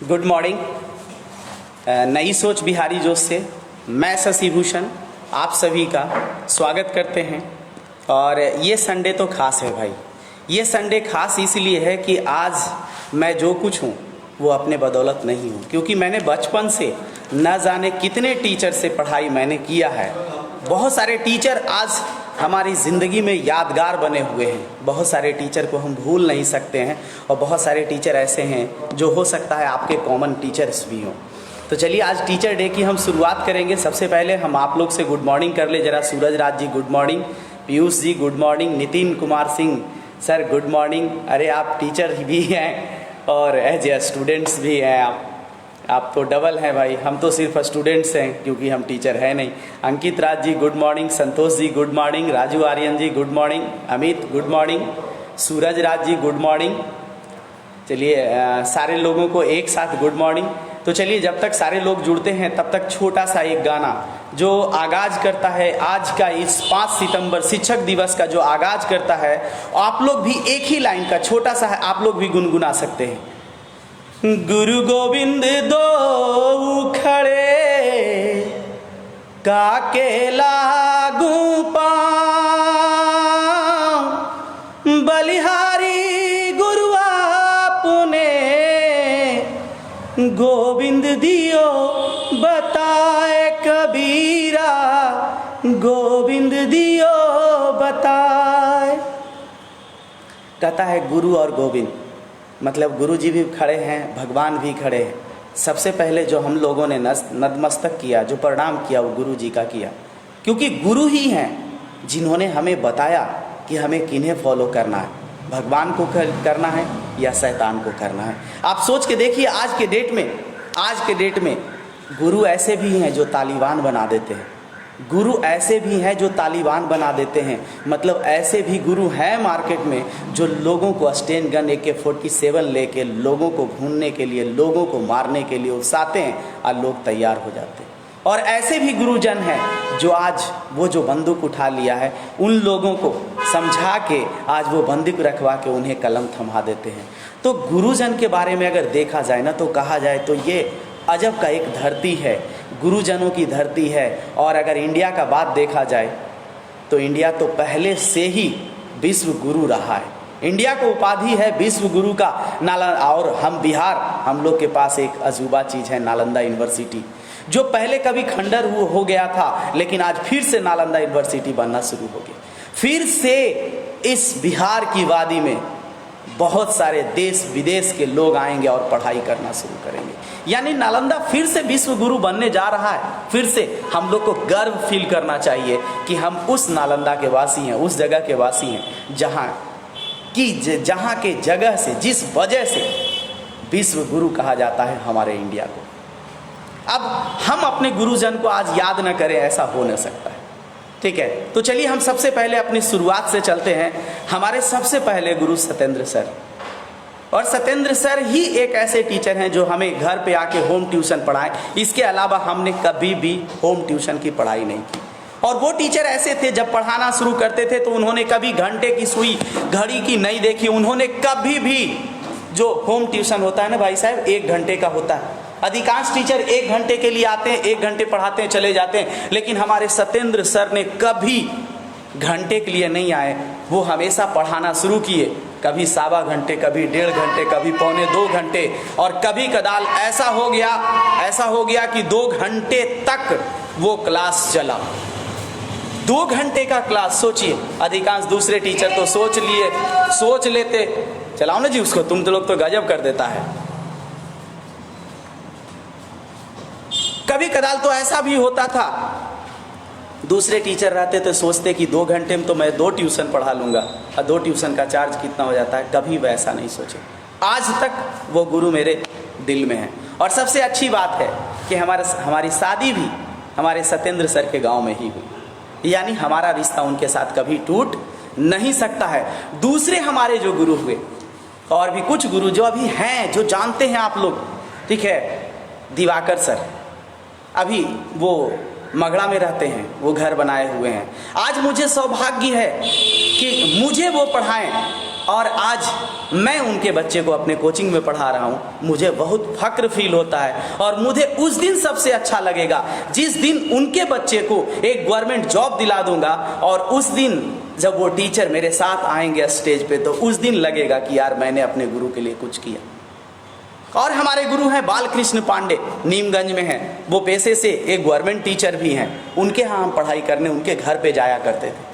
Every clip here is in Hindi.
Good morning. नई सोच बिहारी जोश से मैं शशि भूषण आप सभी का स्वागत करते हैं। और ये संडे तो खास है भाई। ये संडे खास इसलिए है कि आज मैं जो कुछ हूँ वो अपने बदौलत नहीं हूँ, क्योंकि मैंने बचपन से न जाने कितने टीचर से पढ़ाई मैंने किया है। बहुत सारे टीचर आज हमारी ज़िंदगी में यादगार बने हुए हैं। बहुत सारे टीचर को हम भूल नहीं सकते हैं और बहुत सारे टीचर ऐसे हैं जो हो सकता है आपके कॉमन टीचर्स भी हों। तो चलिए आज टीचर डे की हम शुरुआत करेंगे। सबसे पहले हम आप लोग से गुड मॉर्निंग कर ले जरा। Suraj Raj ji good morning, Piyush ji good morning, Nitin Kumar Singh sir good morning. अरे आप टीचर भी हैं और एज ए स्टूडेंट्स भी हैं। आप तो डबल हैं भाई, हम तो सिर्फ स्टूडेंट्स हैं क्योंकि हम टीचर हैं नहीं। Ankit Raj ji good morning, Santosh ji good morning, Raju Aryan ji good morning, Amit good morning, Suraj Raj ji good morning. चलिए सारे लोगों को एक साथ गुड मॉर्निंग। तो चलिए जब तक सारे लोग जुड़ते हैं तब तक छोटा सा एक गाना जो आगाज करता है आज का इस 5 सितंबर शिक्षक दिवस का जो आगाज करता है, आप लोग भी एक ही लाइन का छोटा सा है, आप लोग भी गुनगुना सकते हैं। गुरु गोविंद दो खड़े काके लागू पाँव, बलिहारी गुरु आपने गोविंद दियो बताए कबीरा, गोविंद दियो बताए। कहता है गुरु और गोविंद, मतलब गुरु जी भी खड़े हैं, भगवान भी खड़े हैं। सबसे पहले जो हम लोगों ने नतमस्तक किया, जो प्रणाम किया, वो गुरु जी का किया, क्योंकि गुरु ही हैं जिन्होंने हमें बताया कि हमें किन्हें फॉलो करना है, भगवान को करना है या शैतान को करना है। आप सोच के देखिए आज के डेट में गुरु ऐसे भी हैं जो तालिबान बना देते हैं। गुरु ऐसे भी हैं जो तालिबान बना देते हैं। मतलब ऐसे भी गुरु हैं मार्केट में जो लोगों को स्टेन गन AK-47 लेके लोगों को भूनने के लिए, लोगों को मारने के लिए उकसाते हैं और लोग तैयार हो जाते हैं। और ऐसे भी गुरुजन हैं जो आज वो जो बंदूक उठा लिया है उन लोगों को समझा के आज वो बंदूक रखवा के उन्हें कलम थमा देते हैं। तो गुरुजन के बारे में अगर देखा जाए ना, तो कहा जाए तो ये अजब का एक धरती है, गुरुजनों की धरती है। और अगर इंडिया का बात देखा जाए तो इंडिया तो पहले से ही विश्व गुरु रहा है। इंडिया को उपाधि है विश्व गुरु का नालंदा। और हम बिहार, हम लोग के पास एक अजूबा चीज़ है नालंदा यूनिवर्सिटी, जो पहले कभी खंडर हो गया था लेकिन आज फिर से नालंदा यूनिवर्सिटी बनना शुरू हो गया। फिर से इस बिहार की वादी में बहुत सारे देश विदेश के लोग आएंगे और पढ़ाई करना शुरू करेंगे। यानी नालंदा फिर से विश्व गुरु बनने जा रहा है। फिर से हम लोग को गर्व फील करना चाहिए कि हम उस नालंदा के वासी हैं, उस जगह के वासी हैं जहाँ के जगह से, जिस वजह से विश्व गुरु कहा जाता है हमारे इंडिया को। अब हम अपने गुरुजन को आज याद न करें, ऐसा हो न सकता है। ठीक है, तो चलिए हम सबसे पहले अपनी शुरुआत से चलते हैं। हमारे सबसे पहले गुरु सत्येंद्र सर, और सत्येंद्र सर ही एक ऐसे टीचर हैं जो हमें घर पे आके होम ट्यूशन पढ़ाएं। इसके अलावा हमने कभी भी होम ट्यूशन की पढ़ाई नहीं की। और वो टीचर ऐसे थे, जब पढ़ाना शुरू करते थे तो उन्होंने कभी घंटे की सुई घड़ी की नहीं देखी। उन्होंने कभी भी, जो होम ट्यूशन होता है ना भाई साहब, 1 घंटे का होता है। अधिकांश टीचर 1 घंटे के लिए आते हैं, 1 घंटे पढ़ाते हैं, चले जाते हैं। लेकिन हमारे सत्येंद्र सर ने कभी घंटे के लिए नहीं आए। वो हमेशा पढ़ाना शुरू किए, कभी 1.25 घंटे, कभी 1.5 घंटे, कभी 1.25 घंटे, और कभी कदाल ऐसा हो गया कि 2 घंटे तक वो क्लास चला। 2 घंटे का क्लास, सोचिए। अधिकांश दूसरे टीचर तो सोच लेते चलाओ ना जी उसको, तुम तो लोग तो गजब कर देता है। कभी कदाल तो ऐसा भी होता था, दूसरे टीचर रहते तो सोचते कि 2 घंटे में तो मैं 2 ट्यूशन पढ़ा लूँगा, और 2 ट्यूशन का चार्ज कितना हो जाता है। कभी वैसा नहीं सोचे। आज तक वो गुरु मेरे दिल में है। और सबसे अच्छी बात है कि हमारी शादी भी हमारे सत्येंद्र सर के गांव में ही हुई। यानी हमारा रिश्ता उनके साथ कभी टूट नहीं सकता है। दूसरे हमारे जो गुरु हुए, और भी कुछ गुरु जो अभी हैं, जो जानते हैं आप लोग, ठीक है, दिवाकर सर अभी वो मगड़ा में रहते हैं, वो घर बनाए हुए हैं। आज मुझे सौभाग्य है कि मुझे वो पढ़ाएं, और आज मैं उनके बच्चे को अपने कोचिंग में पढ़ा रहा हूँ, मुझे बहुत फक्र फील होता है। और मुझे उस दिन सबसे अच्छा लगेगा जिस दिन उनके बच्चे को एक गवर्नमेंट जॉब दिला दूंगा, और उस दिन जब वो टीचर मेरे साथ आएंगे स्टेज पे, तो उस दिन लगेगा कि यार मैंने अपने गुरु के लिए कुछ किया। और हमारे गुरु हैं बालकृष्ण पांडे, नीमगंज में हैं। वो पेशे से एक गवर्नमेंट टीचर भी हैं। उनके यहाँ हम पढ़ाई करने उनके घर पे जाया करते थे।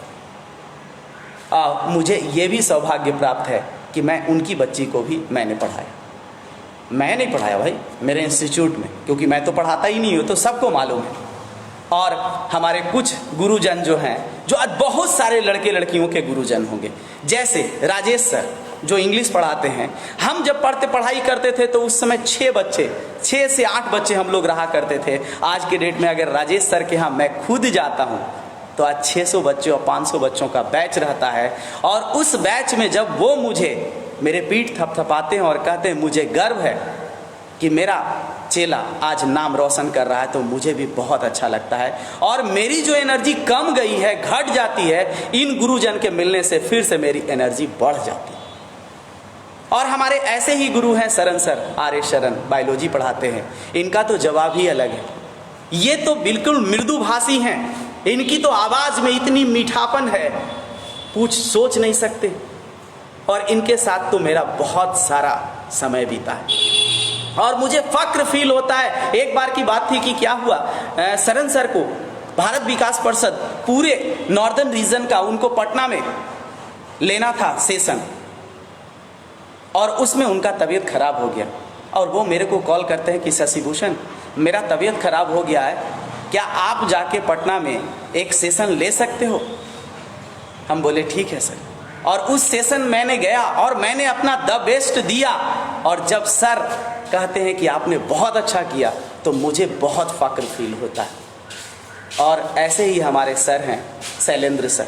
मुझे ये भी सौभाग्य प्राप्त है कि मैं उनकी बच्ची को भी मैंने पढ़ाया। मैं नहीं पढ़ाया भाई, मेरे इंस्टीट्यूट में, क्योंकि मैं तो पढ़ाता ही नहीं हूँ, तो सबको मालूम है। और हमारे कुछ गुरुजन जो हैं, जो आज बहुत सारे लड़के लड़कियों के गुरुजन होंगे, जैसे राजेश सर जो इंग्लिश पढ़ाते हैं। हम जब पढ़ाई करते थे तो उस समय 6 से 8 बच्चे हम लोग रहा करते थे। आज के डेट में अगर राजेश सर के यहाँ मैं खुद जाता हूँ तो आज 600 बच्चों और 500 बच्चों का बैच रहता है। और उस बैच में जब वो मुझे मेरे पीठ थपथपाते हैं और कहते हैं मुझे गर्व है कि मेरा चेला आज नाम रोशन कर रहा है, तो मुझे भी बहुत अच्छा लगता है। और मेरी जो एनर्जी कम गई है, घट जाती है, इन गुरुजन के मिलने से फिर से मेरी एनर्जी बढ़ जाती है। और हमारे ऐसे ही गुरु हैं शरण सर, आर्य शरण, बायोलॉजी पढ़ाते हैं। इनका तो जवाब ही अलग है। ये तो बिल्कुल मृदुभाषी हैं, इनकी तो आवाज में इतनी मीठापन है, सोच नहीं सकते। और इनके साथ तो मेरा बहुत सारा समय बीता है और मुझे फक्र फील होता है। एक बार की बात थी कि क्या हुआ, शरण सर को भारत विकास परिषद पूरे नॉर्दर्न रीजन का उनको पटना में लेना था सेशन, और उसमें उनका तबीयत खराब हो गया। और वो मेरे को कॉल करते हैं कि शशिभूषण मेरा तबीयत खराब हो गया है, क्या आप जाके पटना में एक सेशन ले सकते हो? हम बोले ठीक है सर। और उस सेशन मैंने गया और मैंने अपना द बेस्ट दिया। और जब सर कहते हैं कि आपने बहुत अच्छा किया, तो मुझे बहुत फक्र फील होता है। और ऐसे ही हमारे सर हैं शैलेंद्र सर।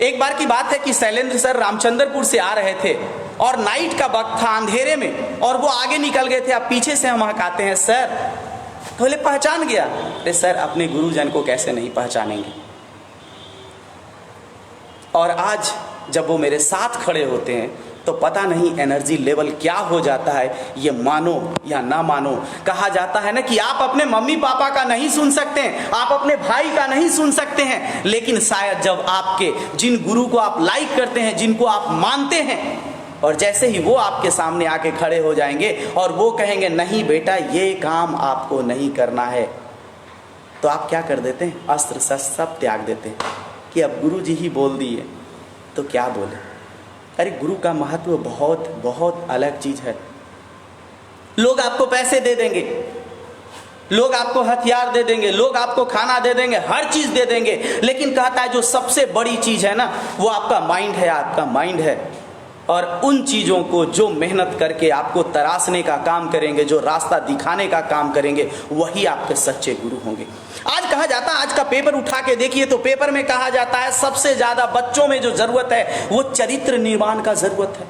एक बार की बात है कि शैलेंद्र सर रामचंद्रपुर से आ रहे थे और नाइट का वक्त था, अंधेरे में, और वो आगे निकल गए थे। अब पीछे से हम हकाते हैं सर, बोले पहचान गया। अरे सर अपने गुरुजन को कैसे नहीं पहचानेंगे। और आज जब वो मेरे साथ खड़े होते हैं तो पता नहीं एनर्जी लेवल क्या हो जाता है। ये मानो या ना मानो, कहा जाता है ना कि आप अपने मम्मी पापा का नहीं सुन सकते हैं, आप अपने भाई का नहीं सुन सकते हैं, लेकिन शायद जब आपके जिन गुरु को आप लाइक करते हैं, जिनको आप मानते हैं, और जैसे ही वो आपके सामने आके खड़े हो जाएंगे और वो कहेंगे नहीं बेटा ये काम आपको नहीं करना है, तो आप क्या कर देते हैं? अस्त्र शस्त्र सब त्याग देते हैं कि अब गुरु जी ही बोल दिए तो क्या बोले। अरे गुरु का महत्व बहुत बहुत अलग चीज है। लोग आपको पैसे दे देंगे, लोग आपको हथियार दे देंगे, लोग आपको खाना दे देंगे, हर चीज दे देंगे, लेकिन कहता है जो सबसे बड़ी चीज है ना, वो आपका माइंड है, आपका माइंड है। और उन चीज़ों को जो मेहनत करके आपको तराशने का काम करेंगे, जो रास्ता दिखाने का काम करेंगे, वही आपके सच्चे गुरु होंगे। आज कहा जाता है, आज का पेपर उठा के देखिए तो पेपर में कहा जाता है सबसे ज्यादा बच्चों में जो जरूरत है वो चरित्र निर्माण का जरूरत है।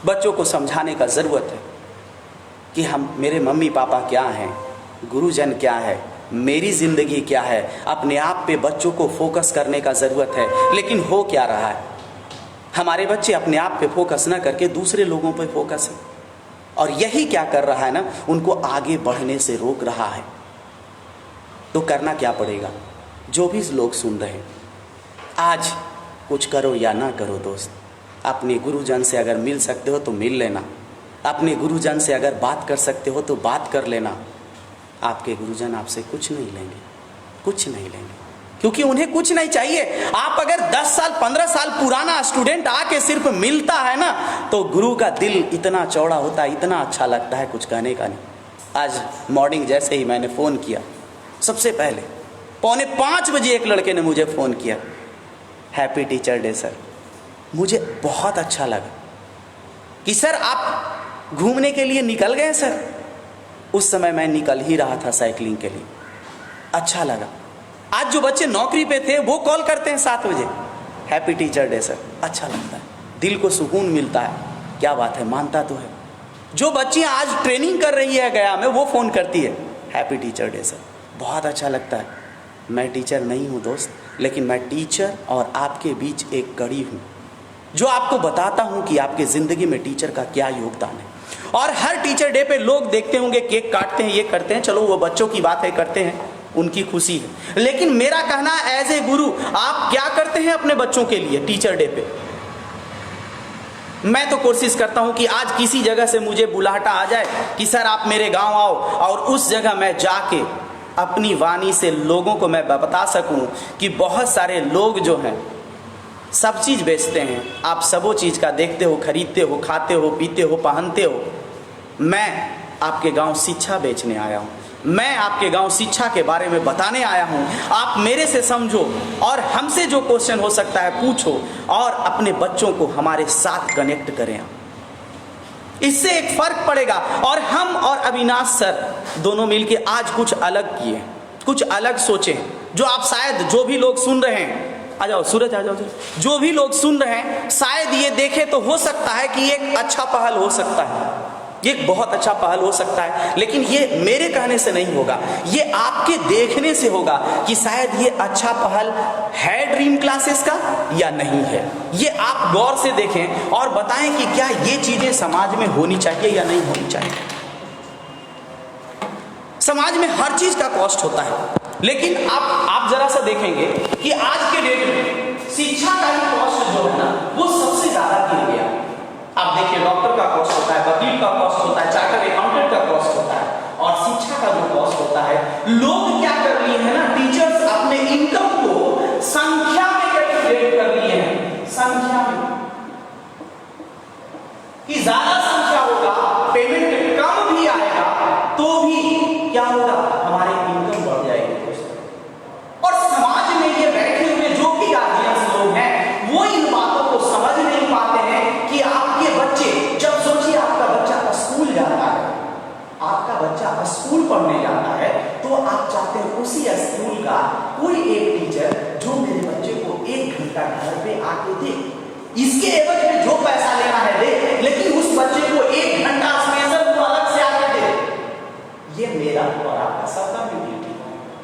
बच्चों को समझाने का जरूरत है कि हम, मेरे मम्मी पापा क्या हैं, गुरुजन क्या है, मेरी जिंदगी क्या है। अपने आप पे बच्चों को फोकस करने का जरूरत है। लेकिन हो क्या रहा है, हमारे बच्चे अपने आप पे फोकस ना करके दूसरे लोगों पे फोकस है, और यही क्या कर रहा है ना, उनको आगे बढ़ने से रोक रहा है। तो करना क्या पड़ेगा? जो भी लोग सुन रहे हैं, आज कुछ करो या ना करो दोस्त, अपने गुरुजन से अगर मिल सकते हो तो मिल लेना, अपने गुरुजन से अगर बात कर सकते हो तो बात कर लेना। आपके गुरुजन आपसे कुछ नहीं लेंगे, कुछ नहीं लेंगे, क्योंकि उन्हें कुछ नहीं चाहिए। आप अगर 10 साल 15 साल पुराना स्टूडेंट आके सिर्फ मिलता है ना, तो गुरु का दिल इतना चौड़ा होता है, इतना अच्छा लगता है, कुछ कहने का नहीं। आज मॉर्निंग जैसे ही मैंने फ़ोन किया, सबसे पहले 4:45 बजे एक लड़के ने मुझे फ़ोन किया, हैप्पी टीचर डे सर। मुझे बहुत अच्छा लगा कि सर आप घूमने के लिए निकल गए सर। उस समय मैं निकल ही रहा था साइकिलिंग के लिए। अच्छा लगा। आज जो बच्चे नौकरी पे थे वो कॉल करते हैं 7 बजे, हैप्पी टीचर डे सर। अच्छा लगता है, दिल को सुकून मिलता है। क्या बात है, मानता तो है। जो बच्चियां आज ट्रेनिंग कर रही है गया में, वो फ़ोन करती है, हैप्पी टीचर डे सर। बहुत अच्छा लगता है। मैं टीचर नहीं हूँ दोस्त, लेकिन मैं टीचर और आपके बीच एक कड़ी हूँ। जो आपको बताता हूं कि आपके जिंदगी में टीचर का क्या योगदान है। और हर टीचर डे पे लोग देखते होंगे, केक काटते हैं, ये करते हैं, चलो वो बच्चों की बात है, करते हैं, उनकी खुशी है। लेकिन मेरा कहना एज ए गुरु, आप क्या करते हैं अपने बच्चों के लिए टीचर डे पे? मैं तो कोशिश करता हूं कि आज किसी जगह से मुझे बुलाहटा आ जाए कि सर आप मेरे गांव आओ, और उस जगह मैं जाके अपनी वाणी से लोगों को मैं बता सकूं कि बहुत सारे लोग जो हैं सब चीज़ बेचते हैं, आप सबो चीज़ का देखते हो, खरीदते हो, खाते हो, पीते हो, पहनते हो। मैं आपके गांव शिक्षा बेचने आया हूं, मैं आपके गांव शिक्षा के बारे में बताने आया हूं। आप मेरे से समझो और हमसे जो क्वेश्चन हो सकता है पूछो, और अपने बच्चों को हमारे साथ कनेक्ट करें। इससे एक फर्क पड़ेगा। और हम और अविनाश सर दोनों मिलके आज कुछ अलग किए, कुछ अलग सोचे, जो आप शायद, जो भी लोग सुन रहे हैं, आ जाओ सूरज, आ जाओ, जो भी लोग सुन रहे हैं शायद ये देखे तो हो सकता है कि एक अच्छा पहल हो सकता है, ये बहुत अच्छा पहल हो सकता है। लेकिन ये मेरे कहने से नहीं होगा, ये आपके देखने से होगा कि शायद ये अच्छा पहल है ड्रीम क्लासेस का या नहीं है। ये आप गौर से देखें और बताएं कि क्या ये चीजें समाज में होनी चाहिए या नहीं होनी चाहिए। समाज में हर चीज का कॉस्ट होता है, लेकिन आप जरा सा देखेंगे कि आज के डेट में शिक्षा का ही कॉस्ट जो है ना, वो सबसे ज्यादा गिर गया। आप देखिए, डॉक्टर का कॉस्ट होता है, वकील का कॉस्ट होता है, चार्टर्ड अकाउंटेंट का कॉस्ट होता है, और शिक्षा का जो कॉस्ट होता है, लोग क्या कर लिए हैं ना, टीचर्स अपने इनकम को संख्या में कैलकुलेट कर लिए हैं, संख्या में, कि ज्यादा संख्या होगा, पेमेंट कम भी आएगा तो भी क्या होगा, हमारी इनकम बढ़ जाएगी। और समाज में ये बैठे हुए जो भी गार्जियंस लोग हैं, वो इन बातों को समझ नहीं पाते हैं कि आपके बच्चे, जब सोचिए आपका बच्चा स्कूल जाता है, आपका बच्चा स्कूल पढ़ने जाता है, तो आप चाहते हैं उसी स्कूल का कोई एक टीचर जो मेरे बच्चे को 1 घंटा घर पे आके दे, इसके एवज में जो पैसा लेना है दे, लेकिन उस बच्चे को 1 घंटा स्पेशल वो अलग से आके दे। ये मेरा और आपका सबका ड्यूटी है।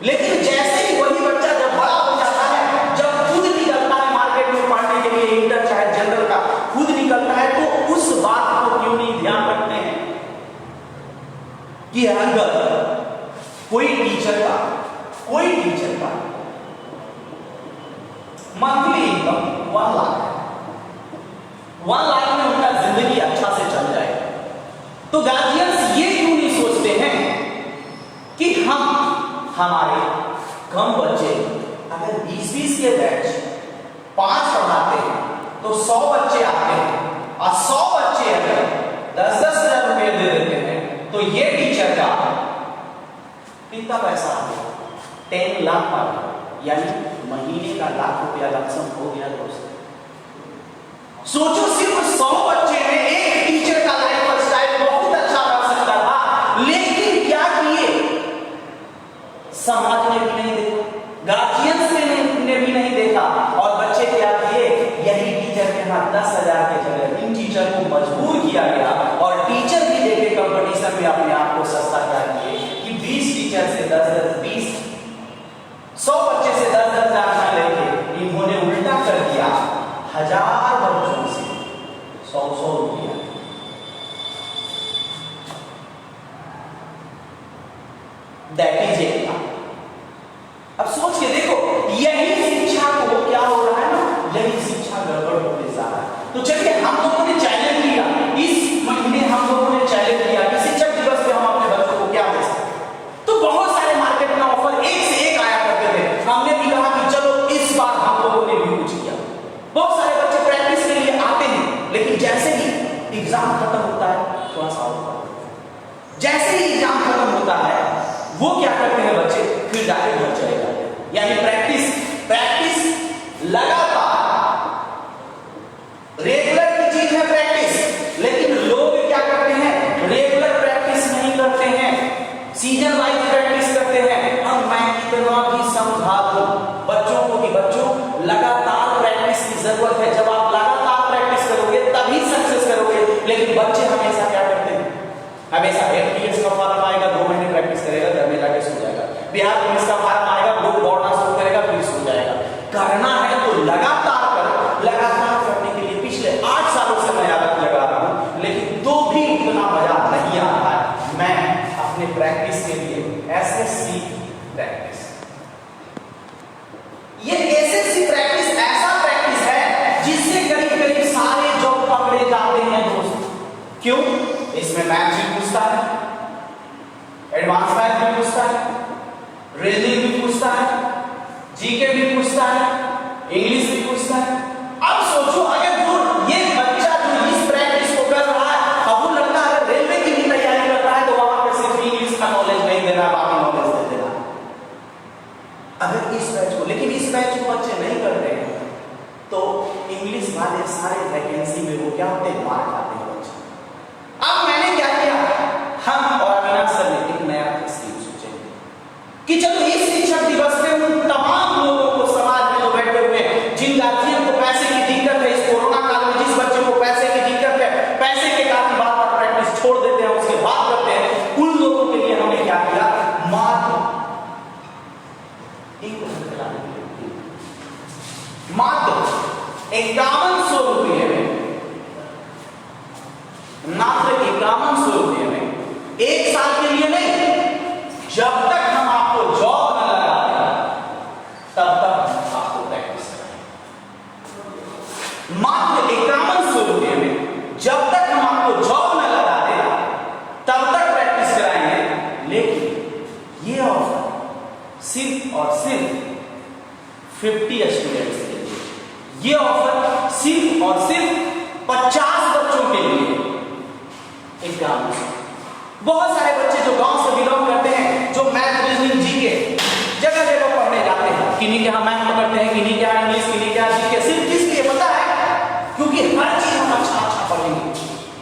लेकिन जैसे ही वही बच्चा जब बड़ा हो जाता है, जब खुद निकलता है मार्केट में पढ़ने के लिए, इंटर चाहे जनरल का खुद निकलता है, तो उस बात को क्यों नहीं ध्यान रखते हैं कि अगर कोई टीचर का मंथली इनकम 1 लाख है, 1 लाख में उनका जिंदगी अच्छा से चल जाए, तो गार्जियंस ये क्यों नहीं सोचते हैं कि हमारे कम बच्चे अगर 20-20 के बैच 5 पढ़ाते हैं तो 100 बच्चे आते हैं, और 100 बच्चे अगर 10-10 हजार रुपये दे देते हैं, तो ये टीचर का कितना पैसा आ गया, 10 लाख आ गया, यानी महीने का 1 लाख रुपया लमसम हो गया। दोस्त सोचो, सिर्फ 100 बच्चे में एक टीचर का लाइफ स्टाइल बहुत अच्छा कर सकता था, लेकिन क्या किए, समाज ने भी नहीं देखा, गार्जियंस ने भी नहीं देखा, और बच्चे क्या किए, यही टीचर के हाथ 10,000 के जगह इन टीचर को मजबूर किया गया, और टीचर भी देखे कंपटीशन में अपने आप को सस्ता क्या किए कि 20 टीचर से 10-10, 100 बच्चे से 10-10 हजार लेके इन्होंने उल्टा कर दिया, 1000 बच्चों से 100-100 रुपया। That is it. अब सोच के देखो, यही शिक्षा को क्या हो रहा है ना, यही शिक्षा गड़बड़ होने जा रहा है। तो चलिए, हम लोगों ने चैलेंज लिया, इस महीने हम लोगों ने चैलेंज लिया कि शिक्षक दिवस पे हम अपने बच्चों को क्या दे सकते। तो बहुत सारे मार्केट में ऑफर एक से एक आया करते थे, हमने भी कहा कि चलो इस बार हम लोगों ने भी कुछ किया। बहुत सारे बच्चे प्रैक्टिस के लिए आते हैं, लेकिन जैसे ही एग्जाम खत्म होता है, थोड़ा सा जैसे ही एग्जाम खत्म होता है, वो क्या करते हैं बच्चे, फिर डायरेक्ट घर चले जाते हैं। यानी प्रैक्टिस लगातार रेगुलर की चीज है प्रैक्टिस, लेकिन लोग क्या करते हैं, रेगुलर प्रैक्टिस नहीं करते हैं, सीजन वाइज प्रैक्टिस करते हैं। और मैं कितना भी समझा दूं बच्चों को कि बच्चों लगातार प्रैक्टिस की जरूरत है, जब आप लगातार प्रैक्टिस करोगे तभी सक्सेस करोगे। लेकिन बच्चे हमेशा क्या करते हैं, हमेशा एमटीएस का फॉर्म आएगा, 2 महीने प्रैक्टिस करेगा, घर में जाके सो जाएगा। बिहार पुलिस का फॉर्म आएगा, लोग दौड़ना शुरू करेगा, क्यों? इसमें मैथ भी पूछता है, एडवांस मैथ भी पूछता है, रीजनिंग भी पूछता है, जीके भी पूछता है, इंग्लिश भी पूछता है। अब सोचो अगर जो ये बच्चा जो इस प्रैक्टिस को कर रहा है, अब वो लड़का अगर रेलवे की भी तैयारी कर रहा है तो वहां पे सिर्फ इंग्लिश का नॉलेज नहीं देना, बाकी नॉलेज दे देना। अगर इस बैच को, लेकिन इस बैच को बच्चे नहीं कर रहे हैं तो इंग्लिश वाले सारे वैकेंसी में वो क्या होते हैं, मार खाते हैं बच्चे। अब मैंने क्या किया, हम और अविनाश सर ने एक नया स्कीम सोचे कि चलो इस शिक्षक दिवस पे उन तमाम लोगों को समाज में जो बैठे हुए हैं, जिन गार्जियन को पैसे की दिक्कत है, इस कोरोना काल में जिस बच्चे को पैसे की दिक्कत है, पैसे के कारण बार बार प्रैक्टिस छोड़ देते हैं, उसके बाद करते हैं, उन लोगों के लिए हमने क्या किया, मात्र 5100 रुपये में, मात्र 5100 रुपये में, एक साल के लिए नहीं, जब तक हम आपको जॉब न लगा दें तब तक हम आपको प्रैक्टिस कराएंगे। मात्र 5100 रुपये में जब तक हम आपको जॉब न लगा दें तब तक प्रैक्टिस कराएंगे। लेकिन ये ऑफर सिर्फ और सिर्फ 50 स्टूडेंट्स के लिए, ये ऑफर सिर्फ और सिर्फ 50 बच्चों के लिए। एक गांव से बहुत सारे बच्चे जो गांव से बिलोंग करते हैं, जो मैथ रीजनिंग जीके जगह जगह पढ़ने जाते हैं, किन्हीं के यहाँ मैथ पढ़ते हैं, किन्हीं के यहाँ इंग्लिश, किन्हीं के यहाँ जीके, सिर्फ इसलिए पता है क्योंकि हर चीज हम अच्छा पढ़ेंगे।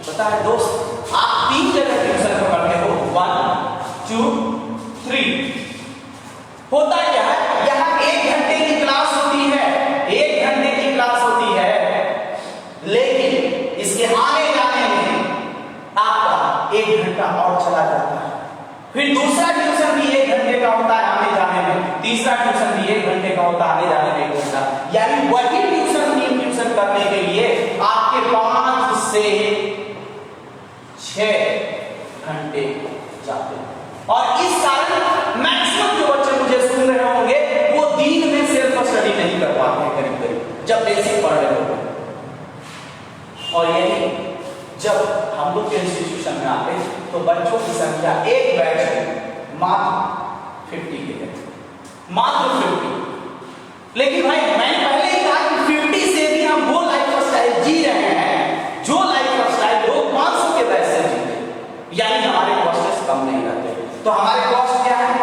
पता है दोस्त, आप 3 जगह ट्यूशन पढ़ते हो, 1 2 3। होता क्या है, यहाँ 1 घंटे की क्लास होती है, 1 घंटे की क्लास होती है, लेकिन इसके आने जाने में आपका 1 घंटा और चला जाता है। फिर दूसरा ट्यूशन भी 1 घंटे का होता है आने जाने में, तीसरा ट्यूशन भी 1 घंटे का होता है आने जाने में 1 घंटा, यानी वही ट्यूशन 3 ट्यूशन करने के लिए आपके 5 से 6 घंटे जाते हैं। और इस कारण मैक्सिमम जो बच्चे मुझे सुन रहे होंगे वो दिन में सेल्फ स्टडी नहीं कर पाते करीब करीब, जब बेसिक पढ़ रहे होंगे। और यही जब हम लोग के इंस्टीट्यूशन में आते हैं तो बच्चों की संख्या एक बैच में मात्र 50 के थे, मात्र 50। लेकिन भाई मैंने पहले ही कहा कि 50 से भी हम वो लाइफ स्टाइल जी रहे हैं जो लाइफ स्टाइल लोग 500 के बैच से जीते, यानी हमारे कॉस्टेस कम नहीं रहते। तो हमारे कॉस्ट क्या है,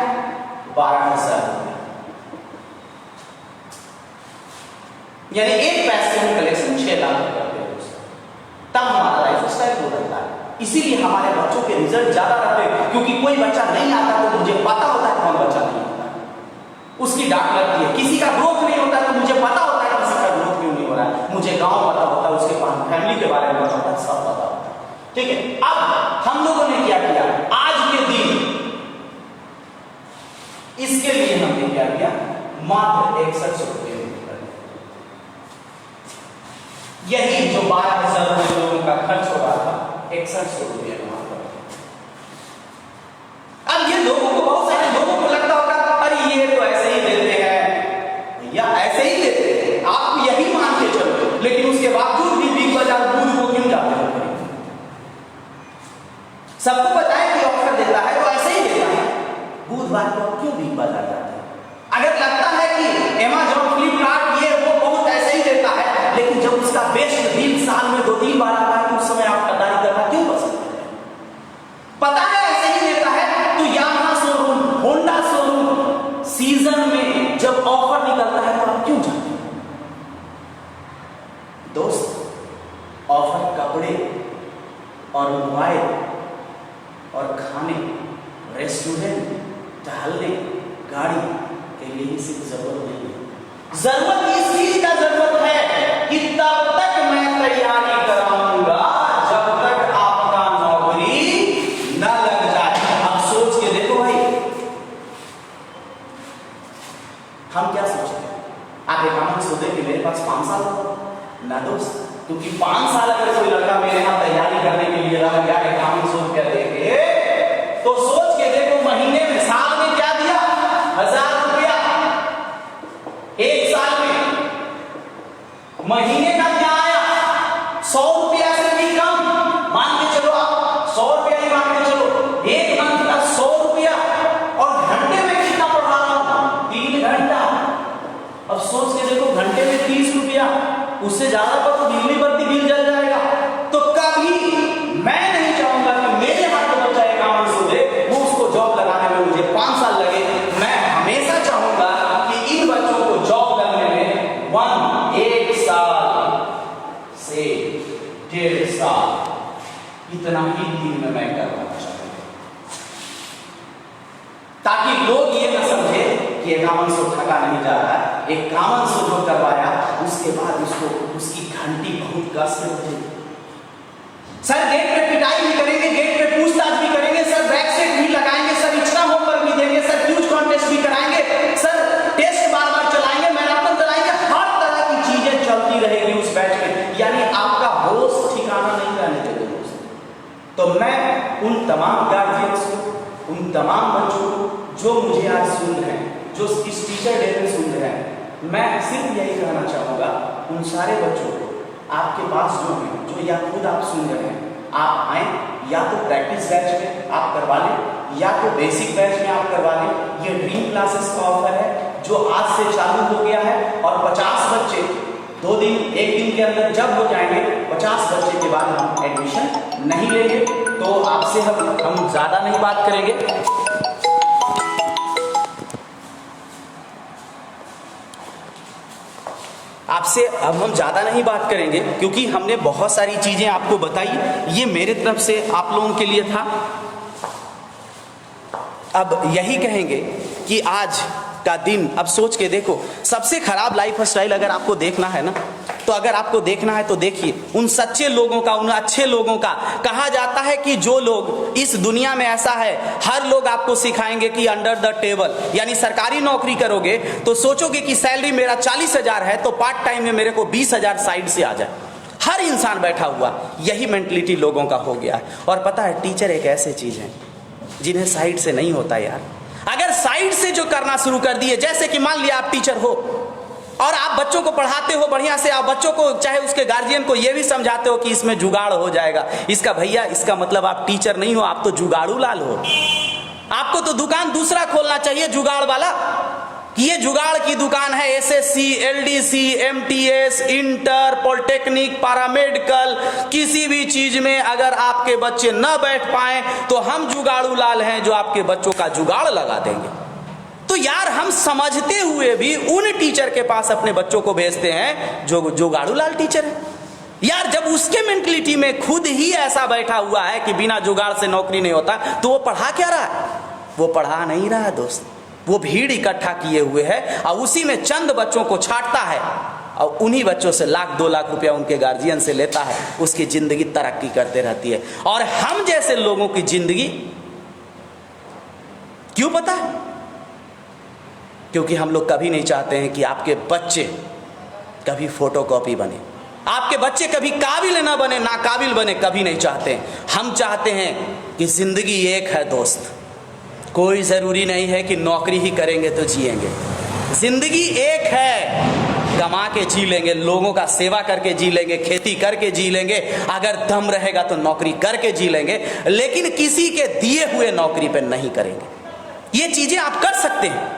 12,000 रुपये, यानी एक बैच से हम कलेक्शन 6 लाख करते हैं, तब हमारा लाइफ स्टाइल हो रहता है। इसीलिए हमारे बच्चों के रिजल्ट ज्यादा रहते हैं, क्योंकि कोई बच्चा नहीं आता तो मुझे पता होता है कौन बच्चा नहीं आता, उसकी डांट लगती है। किसी का ग्रोथ नहीं होता तो मुझे पता होता है किसी का ग्रोथ क्यों नहीं हो रहा है, मुझे गांव पता होता है, उसके फैमिली के बारे में पता होता है, सब पता होता है। ठीक है, अब हम लोगों ने क्या किया, आज के दिन इसके लिए हमने क्या किया, मात्र 6100 रुपये, यही जो 12,000 रुपये लोगों का खर्च हो रहा था, 6100 रुपये मात्र। अब ये लोगों को, बहुत सारे लोगों को लगता होगा अरे ये तो ऐसे ही देते हैं, या ऐसे ही देते हैं, आप यही मान के चलो, लेकिन उसके बावजूद भी बिग बाजार दूध को क्यों जाते हो? सबको पता है कि ऑफर देता है तो ऐसे ही देता है, बुधवार को क्यों बिग बाजार जाते हैं? अगर लगता है कि Amazon, फ्लिपकार्ट ये वो बहुत ऐसे ही देता है, लेकिन जब उसका बेस्ट डील साल में 2-3 बार आता है तो उस समय आप खरीदारी करना क्यों पसंद करते हैं? पता है ऐसे ही देता है तो Yamaha showroom, Honda showroom season में जब ऑफर निकलता है तो आप क्यों जाते हैं? दोस्त, ऑफर कपड़े और मोबाइल और खाने, रेस्टोरेंट, टहलने, गाड़ी के लिए सिर्फ जरूरत नहीं है। जरूरत इस चीज का जरूरत है कि तब तक मैं तैयारी कराऊंगा जब तक आपका नौकरी न लग जाए। अब सोच के देखो भाई, हम क्या सोचते हैं? आप एक काम सोचे कि मेरे पास 5 साल हो ना दोस्त, क्योंकि 5 साल अगर कोई लड़का मेरे यहाँ तैयारी करने के लिए रह गया, एक काम सोच कर देखे तो सोच के देखो, महीने में, साल में क्या दिया, 1000 रुपया, एक साल में महीने का क्या आया, 100 रुपया से भी कम, मान के चलो के देखो घंटे में 30 रुपया, उससे ज्यादा पर तो बिजली बत्ती बिल जल जाएगा। तो कभी मैं नहीं चाहूंगा कि मेरे हाथ में बच्चा 5100 दे, वो उसको जॉब लगाने में मुझे 5 साल लगे। मैं हमेशा चाहूंगा कि इन बच्चों को जॉब लगने में 1 साल से 1.5 साल इतना ही दिन में मैं करवाना चाहूंगा, ताकि लोग ये न समझे कि 5100 थका नहीं जा रहा है। 5100 जो करवाया उसके बाद उसको उसकी घंटी बहुत कस से बजेगी। सर गेट पे पिटाई भी करेंगे, गेट पे पूछताछ भी करेंगे, सर बैक सेट भी लगाएंगे, सर इच्छा होमवर्क भी देंगे, सर क्यूज कॉन्टेस्ट भी कराएंगे, सर टेस्ट बार बार चलाएंगे, मैराथन चलाएंगे, हर तरह की चीजें चलती रहेगी उस बैच में। यानी आपका होश ठिकाना नहीं रहने देंगे दोस्त। तो मैं उन तमाम गार्जियंस को, उन तमाम बच्चों को जो मुझे आज सुन रहे हैं, जो इस टीचर डे में सुन रहे हैं, मैं सिर्फ यही कहना चाहूंगा उन सारे बच्चों को, आपके पास जो है, जो या खुद आप सुन रहे हैं, आप आए, या तो प्रैक्टिस बैच में आप करवा लें, या तो बेसिक बैच में आप करवा लें। ये ड्रीम क्लासेस का ऑफर है जो आज से चालू हो गया है, और 50 बच्चे 2 दिन 1 दिन के अंदर जब हो जाएंगे, 50 बच्चे के बाद हम एडमिशन नहीं लेंगे। तो आपसे हम ज्यादा नहीं बात करेंगे। आपसे अब हम ज़्यादा नहीं बात करेंगे, क्योंकि हमने बहुत सारी चीज़ें आपको बताई। ये मेरे तरफ से आप लोगों के लिए था। अब यही कहेंगे कि आज का दिन अब सोच के देखो, सबसे खराब लाइफ स्टाइल अगर आपको देखना है ना, तो अगर आपको देखना है तो देखिए उन सच्चे लोगों का, उन अच्छे लोगों का। कहा जाता है कि जो लोग इस दुनिया में, ऐसा है हर लोग आपको सिखाएंगे कि अंडर द टेबल, यानी सरकारी नौकरी करोगे तो सोचोगे कि सैलरी मेरा 40,000 है तो पार्ट टाइम में मेरे को 20,000 साइड से आ जाए। हर इंसान बैठा हुआ यही मेंटलिटी लोगों का हो गया है। और पता है टीचर एक ऐसी चीज है जिन्हें साइड से नहीं होता यार। अगर साइड से जो करना शुरू कर दिए, जैसे कि मान लिया आप टीचर हो और आप बच्चों को पढ़ाते हो बढ़िया से, आप बच्चों को चाहे उसके गार्जियन को ये भी समझाते हो कि इसमें जुगाड़ हो जाएगा, इसका भैया इसका मतलब आप टीचर नहीं हो, आप तो जुगाड़ू लाल हो। आपको तो दुकान दूसरा खोलना चाहिए, जुगाड़ वाला। ये जुगाड़ की दुकान है। SSC, LDC, MTS, inter, polytechnic, paramedical, किसी भी चीज में अगर आपके बच्चे न बैठ पाए तो हम जुगाड़ू लाल हैं जो आपके बच्चों का जुगाड़ लगा देंगे। तो यार हम समझते हुए भी उन टीचर के पास अपने बच्चों को भेजते हैं जो जुगाड़ू लाल टीचर है। यार जब उसके मेंटलिटी में खुद ही ऐसा बैठा हुआ है कि बिना जुगाड़ से नौकरी नहीं होता, तो वो पढ़ा क्या रहा है? वो पढ़ा नहीं रहा है दोस्त। वो भीड़ इकट्ठा किए हुए है और उसी में चंद बच्चों को छांटता है और उन्हीं बच्चों से 1-2 लाख रुपया उनके गार्जियन से लेता है। उसकी जिंदगी तरक्की करते रहती है। और हम जैसे लोगों की जिंदगी क्यों पता है? क्योंकि हम लोग कभी नहीं चाहते हैं कि आपके बच्चे कभी फोटोकॉपी बने, आपके बच्चे कभी काबिल ना बने, नाकाबिल बने, कभी नहीं चाहते। हम चाहते हैं कि जिंदगी एक है दोस्त। कोई जरूरी नहीं है कि नौकरी ही करेंगे तो जिएंगे। जिंदगी एक है, कमा के जी लेंगे, लोगों का सेवा करके जी लेंगे, खेती करके जी लेंगे, अगर दम रहेगा तो नौकरी करके जी लेंगे, लेकिन किसी के दिए हुए नौकरी पे नहीं करेंगे। ये चीजें आप कर सकते हैं।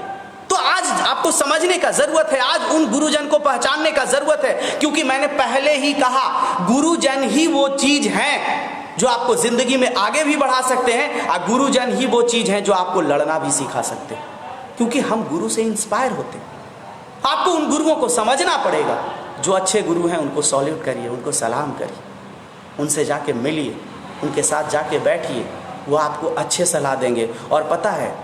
तो आज आपको समझने का जरूरत है, आज उन गुरुजन को पहचानने का जरूरत है, क्योंकि मैंने पहले ही कहा गुरुजन ही वो चीज है जो आपको जिंदगी में आगे भी बढ़ा सकते हैं, और गुरुजन ही वो चीज है जो आपको लड़ना भी सिखा सकते हैं। क्योंकि हम गुरु से इंस्पायर होते हैं। आपको उन गुरुओं को समझना पड़ेगा। जो अच्छे गुरु हैं उनको सॉल्यूट करिए, उनको सलाम करिए, उनसे जाके मिलिए, उनके साथ जाके बैठिए, वो आपको अच्छे सलाह देंगे। और पता है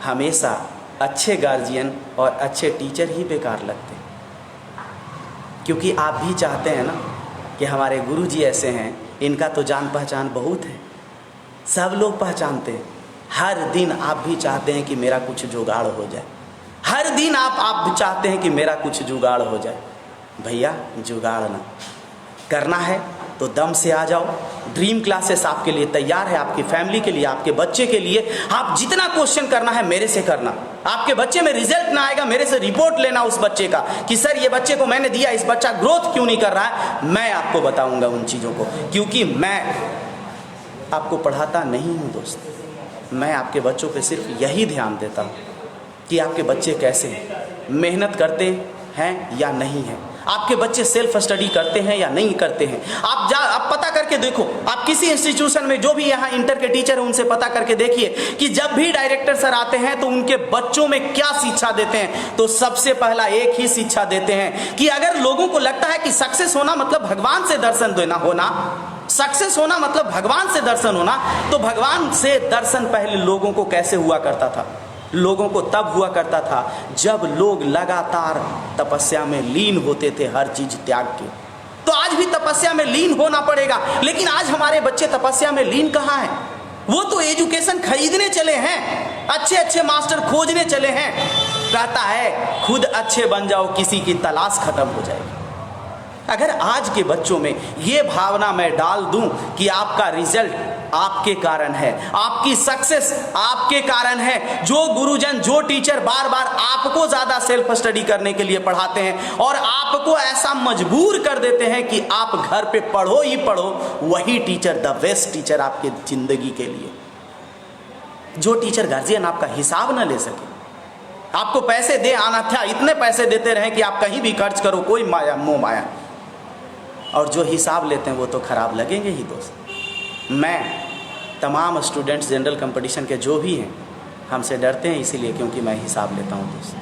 हमेशा अच्छे गार्जियन और अच्छे टीचर ही बेकार लगते हैं, क्योंकि आप भी चाहते हैं ना कि हमारे गुरुजी ऐसे हैं, इनका तो जान पहचान बहुत है, सब लोग पहचानते हैं। हर दिन आप भी चाहते हैं कि मेरा कुछ जुगाड़ हो जाए, हर दिन आप भी चाहते हैं कि मेरा कुछ जुगाड़ हो जाए। भैया जुगाड़ ना करना है तो दम से आ जाओ। ड्रीम क्लासेस आपके लिए तैयार है, आपकी फैमिली के लिए, आपके बच्चे के लिए। आप जितना क्वेश्चन करना है मेरे से करना। आपके बच्चे में रिजल्ट ना आएगा, मेरे से रिपोर्ट लेना उस बच्चे का कि सर ये बच्चे को मैंने दिया, इस बच्चा ग्रोथ क्यों नहीं कर रहा है। मैं आपको बताऊंगा उन चीज़ों को, क्योंकि मैं आपको पढ़ाता नहीं हूँ दोस्त। मैं आपके बच्चों पे सिर्फ यही ध्यान देता हूँ कि आपके बच्चे कैसे हैं, मेहनत करते हैं या नहीं हैं, आपके बच्चे सेल्फ स्टडी करते हैं या नहीं करते हैं। आप पता करके देखो, आप किसी इंस्टीट्यूशन में जो भी यहाँ इंटर के टीचर हैं उनसे पता करके देखिए कि जब भी डायरेक्टर सर आते हैं तो उनके बच्चों में क्या शिक्षा देते हैं। तो सबसे पहला एक ही शिक्षा देते हैं कि अगर लोगों को लगता है कि सक्सेस होना मतलब भगवान से दर्शन देना होना, सक्सेस होना मतलब भगवान से दर्शन होना, तो भगवान से दर्शन पहले लोगों को कैसे हुआ करता था? लोगों को तब हुआ करता था जब लोग लगातार तपस्या में लीन होते थे, हर चीज त्याग के। तो आज भी तपस्या में लीन होना पड़ेगा, लेकिन आज हमारे बच्चे तपस्या में लीन कहाँ हैं? वो तो एजुकेशन खरीदने चले हैं, अच्छे अच्छे मास्टर खोजने चले हैं। कहता है खुद अच्छे बन जाओ, किसी की तलाश खत्म हो जाएगी। अगर आज के बच्चों में ये भावना मैं डाल दूं कि आपका रिजल्ट आपके कारण है, आपकी सक्सेस आपके कारण है, जो गुरुजन, जो टीचर बार बार आपको ज्यादा सेल्फ स्टडी करने के लिए पढ़ाते हैं और आपको ऐसा मजबूर कर देते हैं कि आप घर पे पढ़ो ही पढ़ो, वही टीचर द बेस्ट टीचर आपके जिंदगी के लिए। जो टीचर गार्जियन आपका हिसाब न ले सके, आपको पैसे दे अनाथ्या इतने पैसे देते रहे कि आप कहीं भी खर्च करो, कोई माया मोह माया, और जो हिसाब लेते हैं वो तो खराब लगेंगे ही दोस्त। मैं तमाम स्टूडेंट्स जनरल कंपटीशन के जो भी हैं हमसे डरते हैं इसीलिए क्योंकि मैं हिसाब लेता हूँ दोस्त।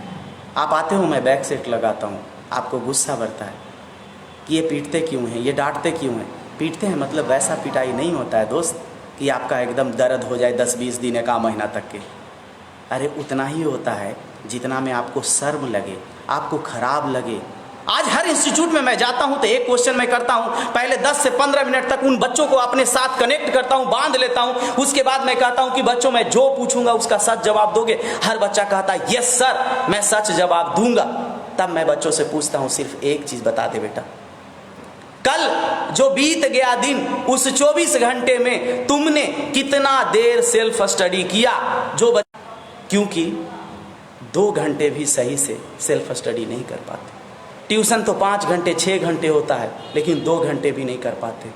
आप आते हो, मैं बैक सेट लगाता हूँ, आपको गुस्सा बढ़ता है कि ये पीटते क्यों हैं, ये डांटते क्यों हैं। पीटते हैं मतलब वैसा पिटाई नहीं होता है दोस्त कि आपका एकदम दर्द हो जाए 10-20 दिन का महीना तक के। अरे उतना ही होता है जितना में आपको शर्म लगे, आपको खराब लगे। आज हर इंस्टीट्यूट में मैं जाता हूं तो एक क्वेश्चन मैं करता हूं, पहले 10 से 15 मिनट तक उन बच्चों को अपने साथ कनेक्ट करता हूं, बांध लेता हूं। उसके बाद मैं कहता हूं कि बच्चों मैं जो पूछूंगा उसका सच जवाब दोगे? हर बच्चा कहता है यस सर, मैं सच जवाब दूंगा। तब मैं बच्चों से पूछता हूं सिर्फ एक चीज बता दे बेटा, कल जो बीत गया दिन, उस 24 घंटे में तुमने कितना देर सेल्फ स्टडी किया? क्योंकि 2 घंटे भी सही से सेल्फ स्टडी नहीं कर पाते। ट्यूशन तो 5 घंटे 6 घंटे होता है, लेकिन 2 घंटे भी नहीं कर पाते।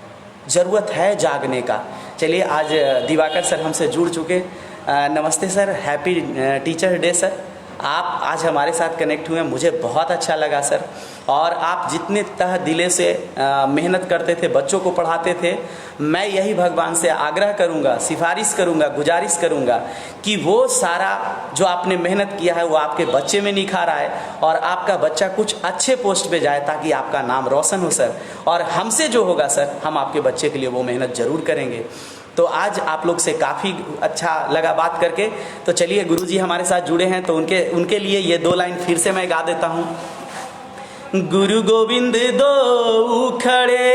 ज़रूरत है जागने का। चलिए आज दिवाकर सर हमसे जुड़ चुके। नमस्ते sir, happy teacher day sir. आप आज हमारे साथ कनेक्ट हुए, मुझे बहुत अच्छा लगा सर। और आप जितने तह दिले से मेहनत करते थे, बच्चों को पढ़ाते थे, मैं यही भगवान से आग्रह करूंगा, सिफारिश करूंगा, गुजारिश करूंगा कि वो सारा जो आपने मेहनत किया है वो आपके बच्चे में निखार आए और आपका बच्चा कुछ अच्छे पोस्ट पे जाए ताकि आपका नाम रोशन हो सर। और हमसे जो होगा सर, हम आपके बच्चे के लिए वो मेहनत जरूर करेंगे। तो आज आप लोग से काफ़ी अच्छा लगा बात करके। तो चलिए गुरुजी हमारे साथ जुड़े हैं तो उनके लिए ये 2 लाइन फिर से मैं गा देता हूँ। गुरु गोविंद दो खड़े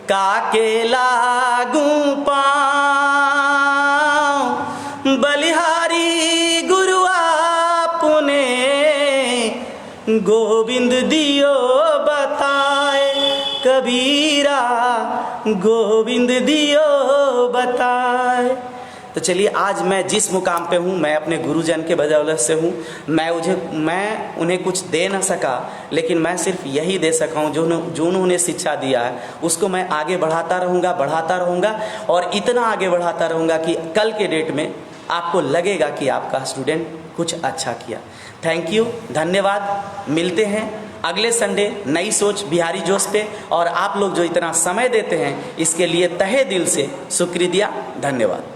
काके लागू पाँव, बलिहारी गुरु आपने गोविंद दियो बताए, कबीरा गोविंद दियो बताए। तो चलिए आज मैं जिस मुकाम पे हूँ मैं अपने गुरुजन के बदौलत से हूँ। मैं उन्हें कुछ दे ना सका, लेकिन मैं सिर्फ यही दे सका हूँ जो उन्होंने शिक्षा दिया है उसको मैं आगे बढ़ाता रहूँगा और इतना आगे बढ़ाता रहूँगा कि कल के डेट में आपको लगेगा कि आपका स्टूडेंट कुछ अच्छा किया। थैंक यू, धन्यवाद। मिलते हैं अगले संडे नई सोच बिहारी जोश पे। और आप लोग जो इतना समय देते हैं इसके लिए तहे दिल से शुक्रिया, धन्यवाद।